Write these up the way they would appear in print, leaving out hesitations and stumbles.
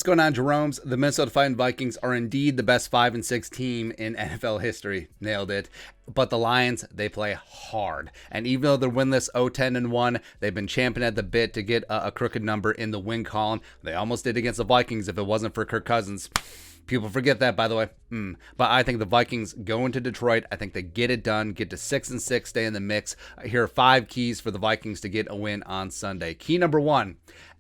What's going on, Jerome's? The Minnesota Vikings are indeed the best 5-6 team in NFL history. Nailed it. But the Lions, they play hard. And even though they're winless 0-10-1, they've been champing at the bit to get a crooked number in the win column. They almost did against the Vikings if it wasn't for Kirk Cousins. People forget that, by the way. But I think the Vikings go into Detroit. I think they get it done, get to 6-6, stay in the mix. Here are 5 keys for the Vikings to get a win on Sunday. Key number 1,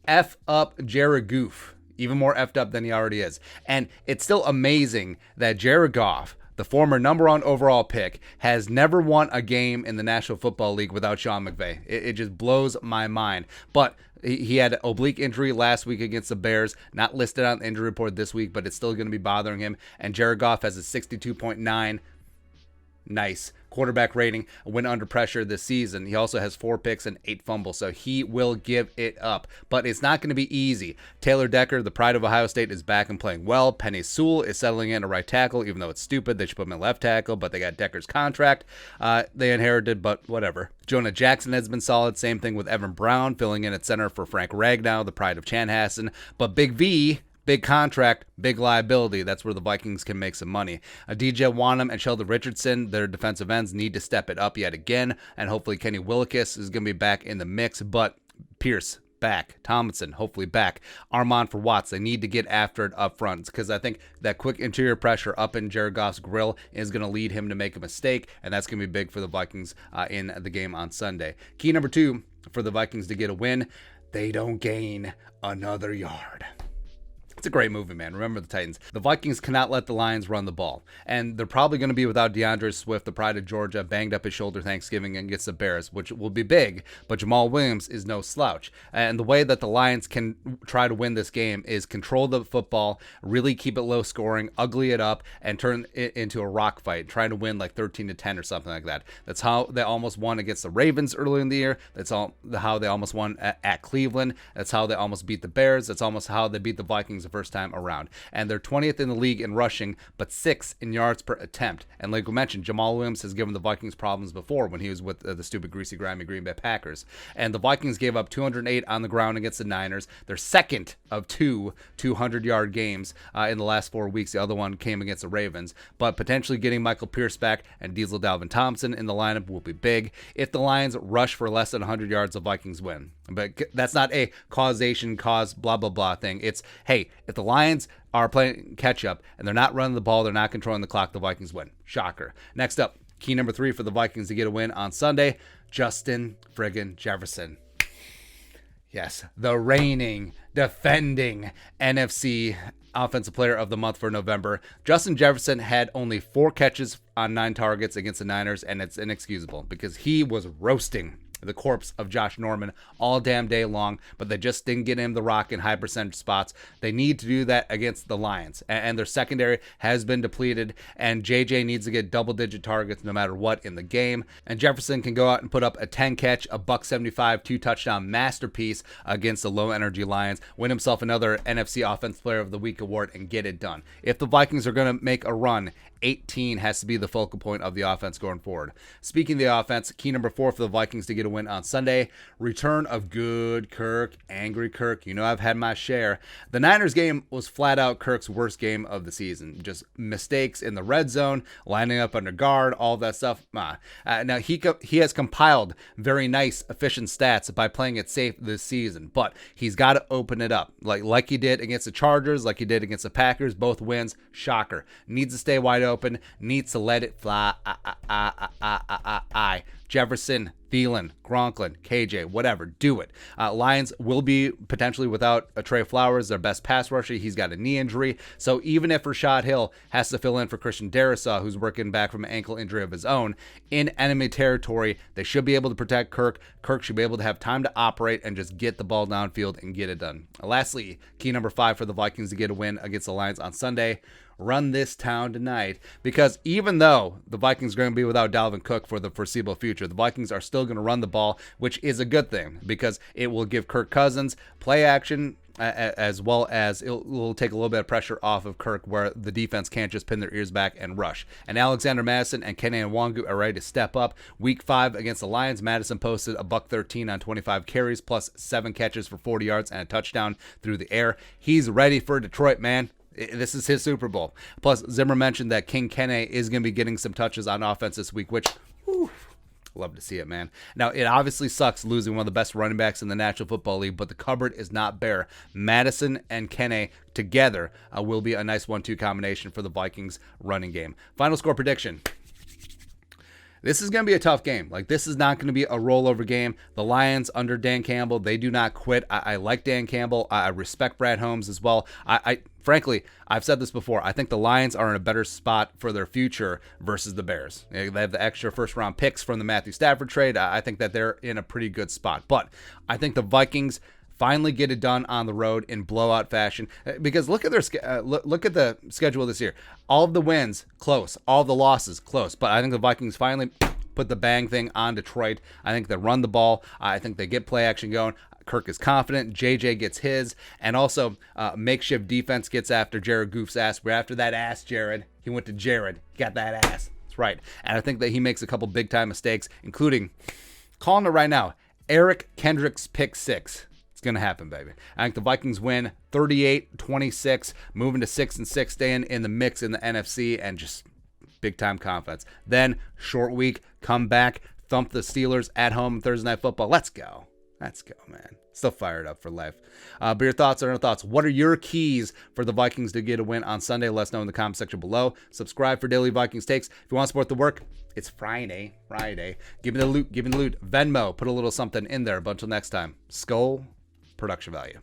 F up Jared Goof. Even more effed up than he already is. And it's still amazing that Jared Goff, the former number 1 overall pick, has never won a game in the National Football League without Sean McVay. It just blows my mind. But he had an oblique injury last week against the Bears, not listed on the injury report this week, but it's still going to be bothering him. And Jared Goff has a 62.9 nice quarterback rating, a win under pressure this season. He also has 4 picks and 8 fumbles, so he will give it up. But it's not going to be easy. Taylor Decker, the pride of Ohio State, is back and playing well. Penny Sewell is settling in a right tackle, even though it's stupid. They should put him in left tackle, but they got Decker's contract they inherited, but whatever. Jonah Jackson has been solid. Same thing with Evan Brown, filling in at center for Frank Ragnow, the pride of Chanhassen. But Big V, big contract, big liability. That's where the Vikings can make some money. DJ Wanham and Sheldon Richardson, their defensive ends, need to step it up yet again. And hopefully Kenny Willekes is going to be back in the mix. But Pierce, back. Tomlinson, hopefully back. Armand for Watts, they need to get after it up front. Because I think that quick interior pressure up in Jared Goff's grill is going to lead him to make a mistake. And that's going to be big for the Vikings in the game on Sunday. Key number 2 for the Vikings to get a win, they don't gain another yard. It's a great movie, man. Remember the Titans. The Vikings cannot let the Lions run the ball. And they're probably going to be without DeAndre Swift, the pride of Georgia, banged up his shoulder Thanksgiving against the Bears, which will be big. But Jamal Williams is no slouch. And the way that the Lions can try to win this game is control the football, really keep it low scoring, ugly it up, and turn it into a rock fight, trying to win like 13-10 or something like that. That's how they almost won against the Ravens early in the year. That's how they almost won at Cleveland. That's how they almost beat the Bears. That's almost how they beat the Vikings the first time around. And they're 20th in the league in rushing, but 6th in yards per attempt. And like we mentioned, Jamal Williams has given the Vikings problems before when he was with the stupid, greasy, grimy Green Bay Packers. And the Vikings gave up 208 on the ground against the Niners. They're second of 2 200-yard games in the last 4 weeks. The other one came against the Ravens. But potentially getting Michael Pierce back and Diesel Dalvin Thompson in the lineup will be big. If the Lions rush for less than 100 yards, the Vikings win. But that's not a causation, cause, blah, blah, blah thing. It's, hey, if the Lions are playing catch up and they're not running the ball, they're not controlling the clock, the Vikings win. Shocker. Next up, key number 3 for the Vikings to get a win on Sunday, Justin friggin' Jefferson. Yes, the reigning, defending NFC Offensive Player of the Month for November. Justin Jefferson had only 4 catches on 9 targets against the Niners, and it's inexcusable because he was roasting the corpse of Josh Norman all damn day long, but they just didn't get him the rock in high percentage spots. They need to do that against the Lions, and their secondary has been depleted, and JJ needs to get double-digit targets no matter what in the game, and Jefferson can go out and put up a 10-catch, a $175, 2-touchdown masterpiece against the low-energy Lions, win himself another NFC Offensive Player of the Week award, and get it done. If the Vikings are going to make a run, 18 has to be the focal point of the offense going forward. Speaking of the offense, key number 4 for the Vikings to get a win on Sunday, return of good Kirk, angry Kirk. You know I've had my share. The Niners game was flat out Kirk's worst game of the season. Just mistakes in the red zone, lining up under guard, all that stuff. Now he has compiled very nice, efficient stats by playing it safe this season, but he's got to open it up like he did against the Chargers, like he did against the Packers. Both wins, shocker. Needs to stay wide open, needs to let it fly. Jefferson, Thielen, Gronklin, KJ, whatever, do it. Lions will be potentially without Trey Flowers, their best pass rusher. He's got a knee injury. So even if Rashad Hill has to fill in for Christian Darrisaw, who's working back from an ankle injury of his own, in enemy territory, they should be able to protect Kirk. Kirk should be able to have time to operate and just get the ball downfield and get it done. Lastly, key number 5 for the Vikings to get a win against the Lions on Sunday, run this town tonight, because even though the Vikings are going to be without Dalvin Cook for the foreseeable future, the Vikings are still going to run the ball, which is a good thing because it will give Kirk Cousins play action, as well as it'll take a little bit of pressure off of Kirk, where the defense can't just pin their ears back and rush. And Alexander Madison and Kenny Nwangu are ready to step up. Week 5 against the Lions, Madison posted a $113 on 25 carries, plus 7 catches for 40 yards and a touchdown through the air. He's ready for Detroit, man. This is his Super Bowl. Plus, Zimmer mentioned that King Kene is going to be getting some touches on offense this week, which, whew, love to see it, man. Now, it obviously sucks losing one of the best running backs in the National Football League, but the cupboard is not bare. Madison and Kene together will be a nice 1-2 combination for the Vikings running game. Final score prediction. This is going to be a tough game. Like, this is not going to be a rollover game. The Lions under Dan Campbell, they do not quit. I like Dan Campbell. I respect Brad Holmes as well. Frankly, I've said this before. I think the Lions are in a better spot for their future versus the Bears. They have the extra first-round picks from the Matthew Stafford trade. I think that they're in a pretty good spot. But I think the Vikings finally get it done on the road in blowout fashion, because look at their look at the schedule this year. All of the wins close, all of the losses close, but I think the Vikings finally put the bang thing on Detroit. I think they run the ball. I think they get play action going. Kirk is confident. JJ gets his, and also makeshift defense gets after Jared Goof's ass. We're after that ass, Jared. He went to Jared. Got that ass. That's right. And I think that he makes a couple big time mistakes, including calling it right now, Eric Kendricks pick 6. Going to happen, baby. I think the Vikings win 38-26, moving to 6-6, staying in the mix in the NFC, and just big time confidence. Then short week, come back, thump the Steelers at home Thursday Night Football. Let's go, man. Still fired up for life. But your thoughts are no thoughts. What are your keys for the Vikings to get a win on Sunday? Let us know in the comment section below. Subscribe for daily Vikings takes. If you want to support the work, it's Friday. Give me the loot. Venmo, put a little something in there. But until next time, Skull Production Value.